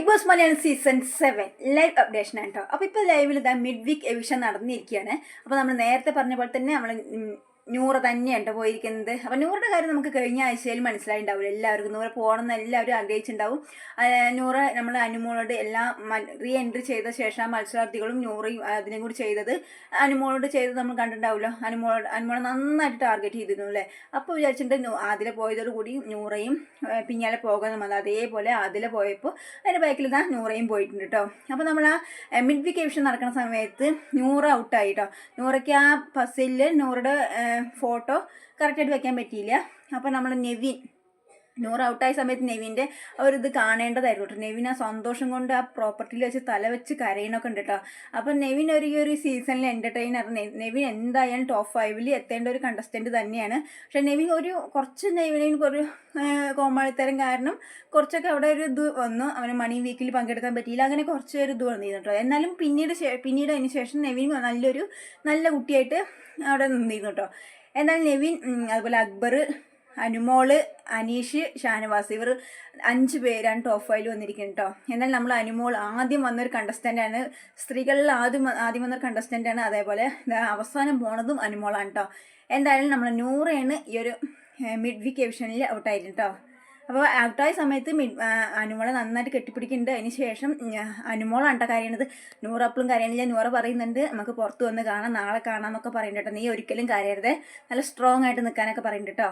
Big Boss Malayalam season 7 live updation ആണ് കേട്ടോ. അപ്പോൾ ഇപ്പോൾ ലൈവിൽ ഇതാ മിഡ് വീക്ക് എവിഷൻ നടന്നിരിക്കുകയാണ്. അപ്പോൾ നമ്മൾ നേരത്തെ പറഞ്ഞ പോലെ തന്നെ നമ്മൾ നൂറ് തന്നെയാണ് പോയിരിക്കുന്നത്. അപ്പോൾ നൂറിൻ്റെ കാര്യം നമുക്ക് കഴിഞ്ഞ ആഴ്ചയിൽ മനസ്സിലായിട്ടുണ്ടാവില്ല. എല്ലാവർക്കും നൂറ് പോകണമെന്ന് എല്ലാവരും ആഗ്രഹിച്ചിട്ടുണ്ടാവും. നൂറ് നമ്മൾ അനുമോളോട് എല്ലാം റീ എൻട്രി ചെയ്ത ശേഷം മത്സരാർത്ഥികളും നൂറയും അതിനെ കൂടി ചെയ്തത് അനുമോളോട് ചെയ്തത് നമ്മൾ കണ്ടിട്ടുണ്ടാവുമല്ലോ. അനുമോളെ നന്നായിട്ട് ടാർഗറ്റ് ചെയ്തിരുന്നു അല്ലേ. അപ്പോൾ വിചാരിച്ചിട്ട് അതിലെ പോയതോടുകൂടി നൂറയും പിന്നാലെ പോകാൻ വന്നത്. അതേപോലെ അതിലെ പോയപ്പോൾ അതിൻ്റെ ബാക്കിൽ ഇതാ നൂറയും പോയിട്ടുണ്ട് കേട്ടോ. അപ്പോൾ നമ്മൾ ആ മിഡ് വീക്ക് എവിഷൻ നടക്കുന്ന സമയത്ത് നൂറ് ഔട്ടായി കേട്ടോ. നൂറയ്ക്ക് ആ പസിലിൽ നൂറുടെ ഫോട്ടോ കറക്റ്റായിട്ട് വെക്കാൻ പറ്റിയില്ല. അപ്പോൾ നമ്മൾ നൂറ് ഔട്ടായ സമയത്ത് നെവിൻ്റെ ഇത് കാണേണ്ടതായിരുന്നു കേട്ടോ. നെവിൻ ആ സന്തോഷം കൊണ്ട് ആ പ്രോപ്പർട്ടിയിൽ വെച്ച് തല വെച്ച് കരയണമൊക്കെ ഉണ്ട് കേട്ടോ. അപ്പം നെവിൻ ഒരു സീസണിൽ എൻ്റർടൈനർ. നെവിൻ എന്തായാലും ടോപ്പ് 5 എത്തേണ്ട ഒരു കണ്ടസ്റ്റൻറ്റ് തന്നെയാണ്. പക്ഷെ നെവിൻ നെവിനൊരു കോമാളിത്തരം കാരണം കുറച്ചൊക്കെ അവിടെ ഒരു ഇത് വന്നു. അവന് മണി വീക്കിൽ പങ്കെടുക്കാൻ പറ്റിയില്ല. അങ്ങനെ കുറച്ച് ഒരു ഇത് വന്നിരുന്നു കേട്ടോ. എന്നാലും പിന്നീട് അതിന് ശേഷം നെവിൻ നല്ല കുട്ടിയായിട്ട് അവിടെ നിന്നിരുന്നു കേട്ടോ. എന്നാൽ നെവിൻ അതുപോലെ അക്ബർ, അനുമോള്, അനീഷ്, ഷാനവാസ് ഇവർ 5 പേരാണ് ടോപ്പ് 5 വന്നിരിക്കുന്നത് കേട്ടോ. എന്നാൽ നമ്മൾ അനുമോൾ ആദ്യം വന്നൊരു കണ്ടസ്റ്റൻ്റാണ്. സ്ത്രീകളിൽ ആദ്യം വന്നൊരു കണ്ടസ്റ്റൻ്റാണ്. അതേപോലെ അവസാനം പോണതും അനുമോളാണ് കേട്ടോ. എന്തായാലും നമ്മൾ നൂറയാണ് ഈ ഒരു മിഡ് വീക്ക് എവിഷനിൽ ഔട്ടായിരുന്നു കേട്ടോ. അപ്പോൾ ഔട്ടായ സമയത്ത് അനുമോളെ നന്നായിട്ട് കെട്ടിപ്പിടിക്കുന്നുണ്ട്. അതിന് ശേഷം അനുമോളാണ് കേട്ടോ കരയണത്. നൂറപ്പോഴും കരയണില്ല. നൂറ പറയുന്നുണ്ട് നമുക്ക് പുറത്ത് വന്ന് കാണാം, നാളെ കാണാമെന്നൊക്കെ പറയുന്നുണ്ട് കേട്ടോ. നീ ഒരിക്കലും കരയരുത്, നല്ല സ്ട്രോങ് ആയിട്ട് നിൽക്കാനൊക്കെ പറയുന്നുണ്ട് കേട്ടോ.